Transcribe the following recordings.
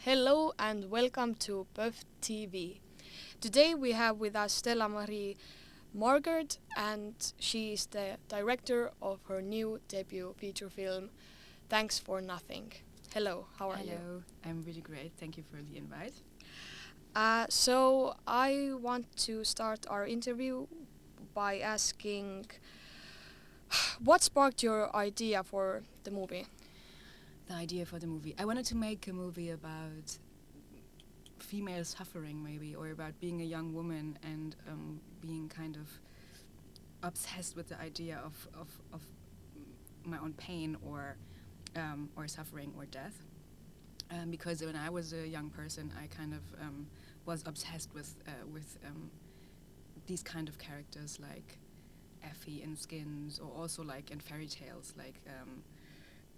Hello and welcome to PÖFF TV. Today we have with us Stella Marie Markert, and she is the director of her new debut feature film, Thanks for Nothing. Hello, how are you? Hello, I'm really great. Thank you for the invite. So I want to start our interview by asking, what sparked your idea for the movie? The idea for the movie. I wanted to make a movie about female suffering, maybe, or about being a young woman and being kind of obsessed with the idea of my own pain or suffering or death. Because when I was a young person, I kind of was obsessed with these kind of characters like Effie in Skins, or also like in fairy tales like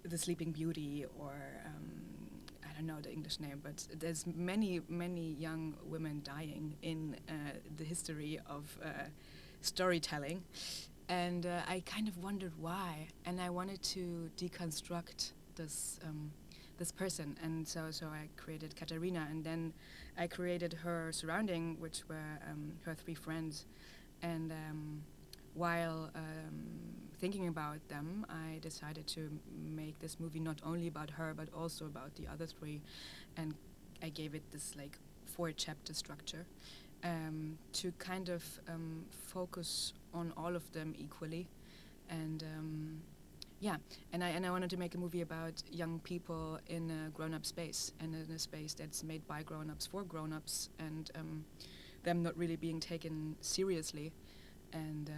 the Sleeping Beauty, or I don't know the English name, but there's many young women dying in the history of storytelling, and I kind of wondered why, and I wanted to deconstruct this person, and so I created Katarina, and then I created her surrounding, which were her three friends, and while thinking about them, I decided to make this movie not only about her but also about the other three, and I gave it this like 4-chapter structure to kind of focus on all of them equally, and and I wanted to make a movie about young people in a grown-up space, and in a space that's made by grown-ups for grown-ups, and them not really being taken seriously, and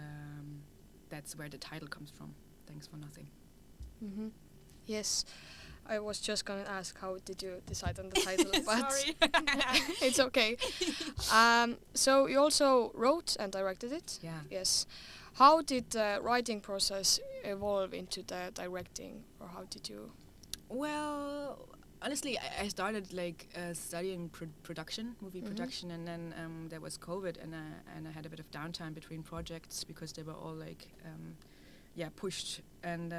that's where the title comes from. Thanks for Nothing. Mm-hmm. Yes, I was just going to ask how did you decide on the title, but Sorry. it's okay. So you also wrote and directed it? Yeah. Yes. How did the writing process evolve into the directing, or how did you? Well, honestly, I started like studying production, movie production, and then there was COVID, and I had a bit of downtime between projects because they were all like pushed, and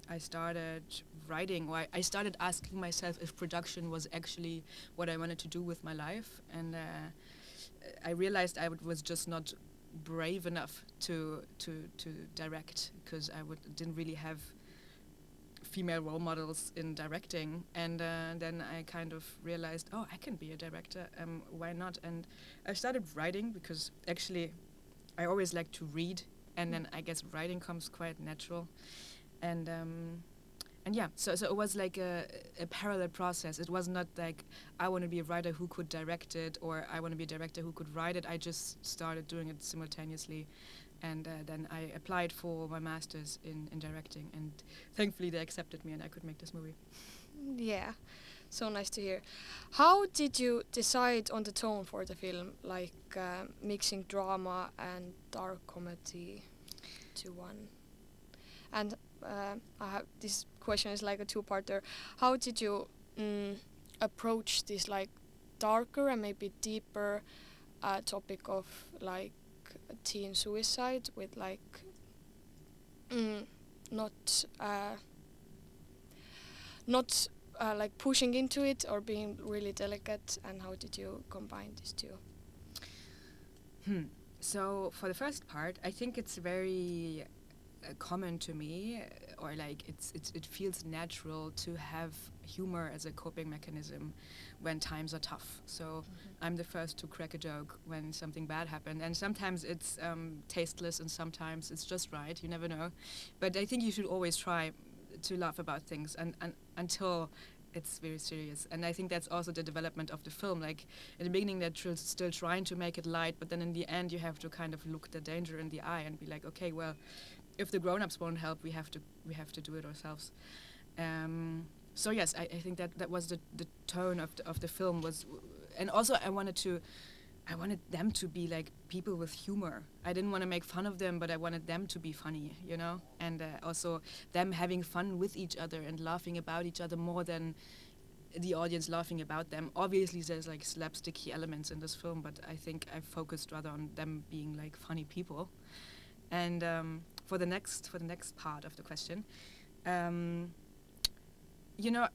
I started writing, or I started asking myself if production was actually what I wanted to do with my life, and I realized I was just not brave enough to direct, because didn't really have female role models in directing, and then I kind of realized, oh, I can be a director, why not? And I started writing because actually I always like to read, and then I guess writing comes quite natural, and so it was like a parallel process. It was not like I want to be a writer who could direct it, or I want to be a director who could write it. I just started doing it simultaneously, and then I applied for my master's in directing, and thankfully they accepted me and I could make this movie. Yeah, so nice to hear. How did you decide on the tone for the film, like mixing drama and dark comedy to one? And this question is like a two-parter. How did you approach this like darker and maybe deeper topic of like teen suicide with like not like pushing into it or being really delicate, and how did you combine these two? So for the first part, I think it's very common to me, or like it feels natural to have humor as a coping mechanism when times are tough. So I'm the first to crack a joke when something bad happened, and sometimes it's tasteless and sometimes it's just right, you never know, but I think you should always try to laugh about things and until it's very serious. And I think that's also the development of the film. Like in the beginning, they're still trying to make it light, but then in the end, you have to kind of look the danger in the eye and be like, okay, well, if the grown-ups won't help, we have to do it ourselves. So yes, I think that was the tone of the film was, and also I wanted them to be like people with humor. I didn't want to make fun of them, but I wanted them to be funny, you know, and also them having fun with each other and laughing about each other more than the audience laughing about them. Obviously, there's like slapsticky elements in this film, but I think I focused rather on them being like funny people. And for the next part of the question, you know,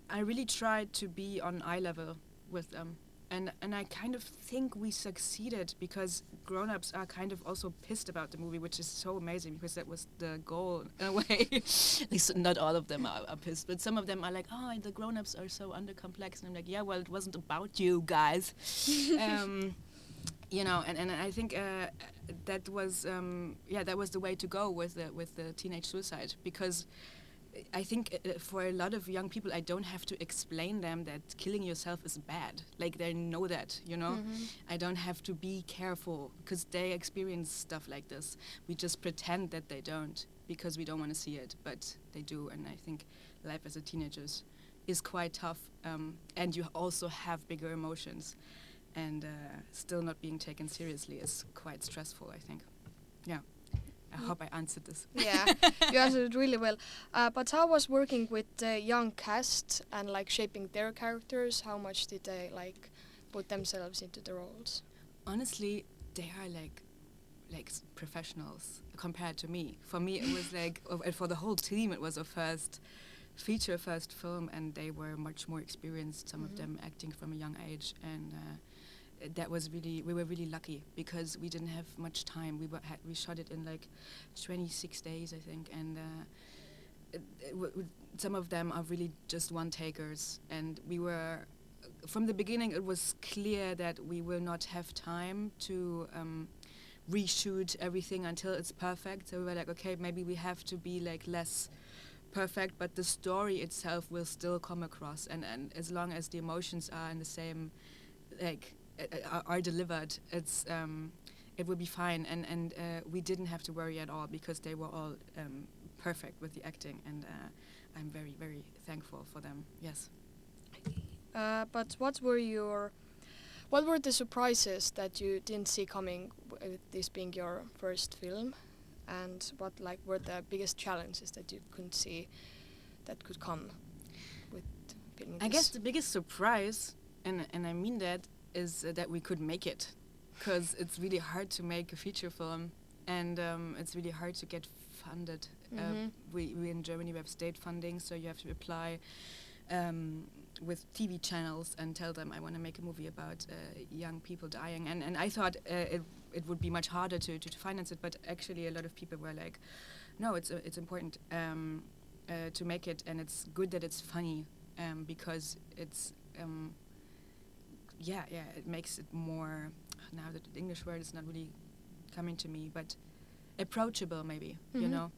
I really tried to be on eye level with them. And I kind of think we succeeded, because grown-ups are kind of also pissed about the movie, which is so amazing, because that was the goal in a way. At least not all of them are pissed, but some of them are like, oh, the grown-ups are so undercomplex. And I'm like, yeah, well, it wasn't about you guys. You know, and I think that was that was the way to go with the teenage suicide, because I think for a lot of young people, I don't have to explain them that killing yourself is bad. Like, they know that, you know? I don't have to be careful, because they experience stuff like this. We just pretend that they don't, because we don't want to see it, but they do. And I think life as a teenager is quite tough, and you also have bigger emotions. And still not being taken seriously is quite stressful, I think. Yeah. I hope I answered this. Yeah, you answered it really well. But how was working with the young cast and like shaping their characters? How much did they like put themselves into the roles? Honestly, they are like professionals compared to me. For me, it was like, and for the whole team, it was a first film, and they were much more experienced. Some of them acting from a young age, and that was we were really lucky, because we didn't have much time. We shot it in like 26 days, I think, and some of them are really just one takers, and we were from the beginning. It was clear that we will not have time to reshoot everything until it's perfect. So we were like, okay, maybe we have to be like less perfect, but the story itself will still come across, and as long as the emotions are in the same, like, are delivered, it's it will be fine. And we didn't have to worry at all, because they were all perfect with the acting, and I'm very, very thankful for them. Yes. But what were the surprises that you didn't see coming with this being your first film, and what like were the biggest challenges that you couldn't see that could come with filming I this? guess the biggest surprise, and I mean that, is that we could make it, because it's really hard to make a feature film, and it's really hard to get funded. We in Germany, we have state funding, so you have to apply with TV channels and tell them, I want to make a movie about young people dying. And I thought it would be much harder to finance it, but actually a lot of people were like, no, it's important to make it, and it's good that it's funny, because it's it makes it more, now that the English word is not really coming to me, but approachable maybe, you know.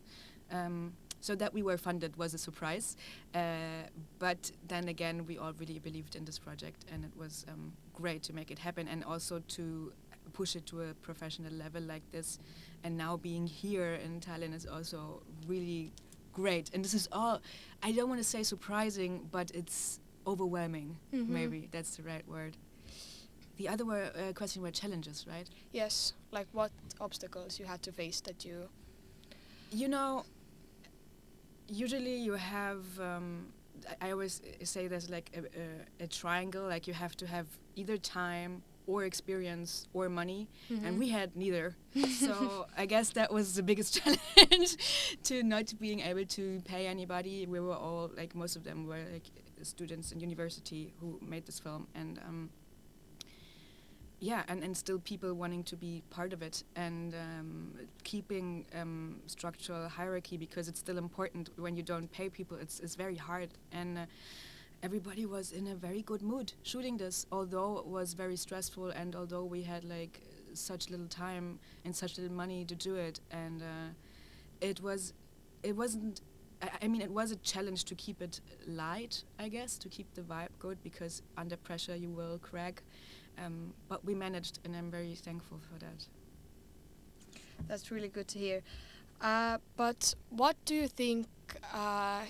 So that we were funded was a surprise, but then again, we all really believed in this project, and it was great to make it happen, and also to push it to a professional level like this. And now being here in Tallinn is also really great. And this is all, I don't want to say surprising, but it's overwhelming. Maybe that's the right word. The other question were challenges, right? Yes, like what obstacles you had to face that you... You know, usually you have, I always say there's like a triangle, like you have to have either time or experience or money, and we had neither. So I guess that was the biggest challenge, to not being able to pay anybody. We were all, like, most of them were like students in university who made this film, and and still people wanting to be part of it, and keeping structural hierarchy, because it's still important. When you don't pay people, it's very hard. And everybody was in a very good mood shooting this, although it was very stressful, and although we had like such little time and such little money to do it. And it was a challenge to keep it light, I guess, to keep the vibe good, because under pressure you will crack. But we managed, and I'm very thankful for that. That's really good to hear. But what do you think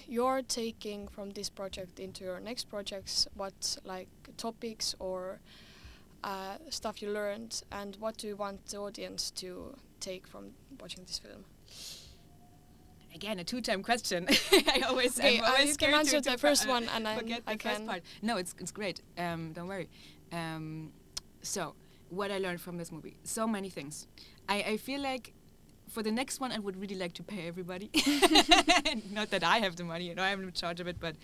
you're taking from this project into your next projects? What like topics or stuff you learned, and what do you want the audience to take from watching this film? Again, a two-time question. I'm always you can answer to the first one, and forget the first part. No, it's great. Don't worry. So, what I learned from this movie, so many things. I feel like for the next one, I would really like to pay everybody. Not that I have the money, I'm in charge of it, but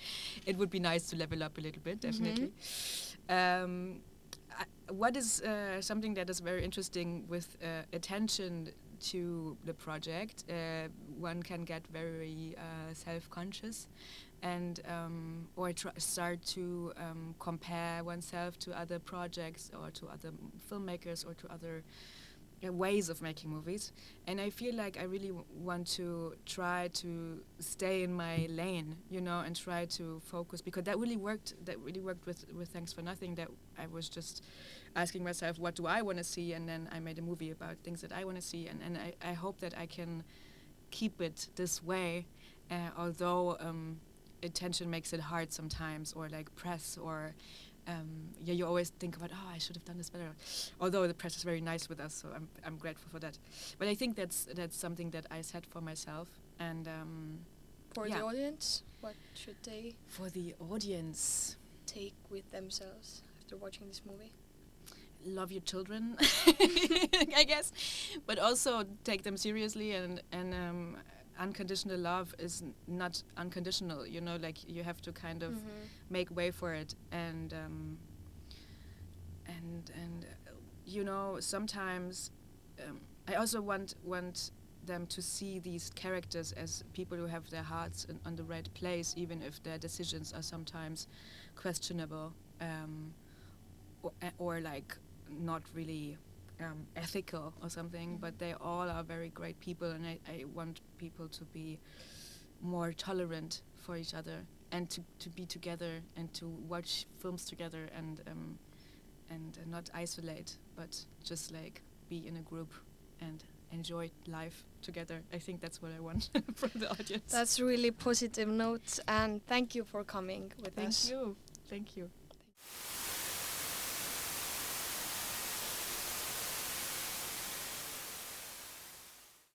it would be nice to level up a little bit, definitely. What is something that is very interesting with attention to the project? One can get very self-conscious and or start to compare oneself to other projects or to other filmmakers or to other ways of making movies. And I feel like I really want to try to stay in my lane, and try to focus, because that really worked with Thanks for Nothing, that I was just asking myself, what do I want to see? And then I made a movie about things that I want to see. And I hope that I can keep it this way, although attention makes it hard sometimes, or like press, or you always think about, I should have done this better. Although the press is very nice with us, so I'm grateful for that. But I think that's something that I set for myself. And for the audience, what should they for the audience take with themselves after watching this movie? Love your children, I guess, but also take them seriously, and unconditional love is not unconditional, like you have to kind of make way for it, and sometimes I also want them to see these characters as people who have their hearts on the right place, even if their decisions are sometimes questionable, or like not really ethical or something, but they all are very great people, and I want people to be more tolerant for each other, and to be together, and to watch films together, and not isolate, but just like be in a group and enjoy life together. I think that's what I want from the audience. That's really positive note, and thank you for coming with us. Thank you.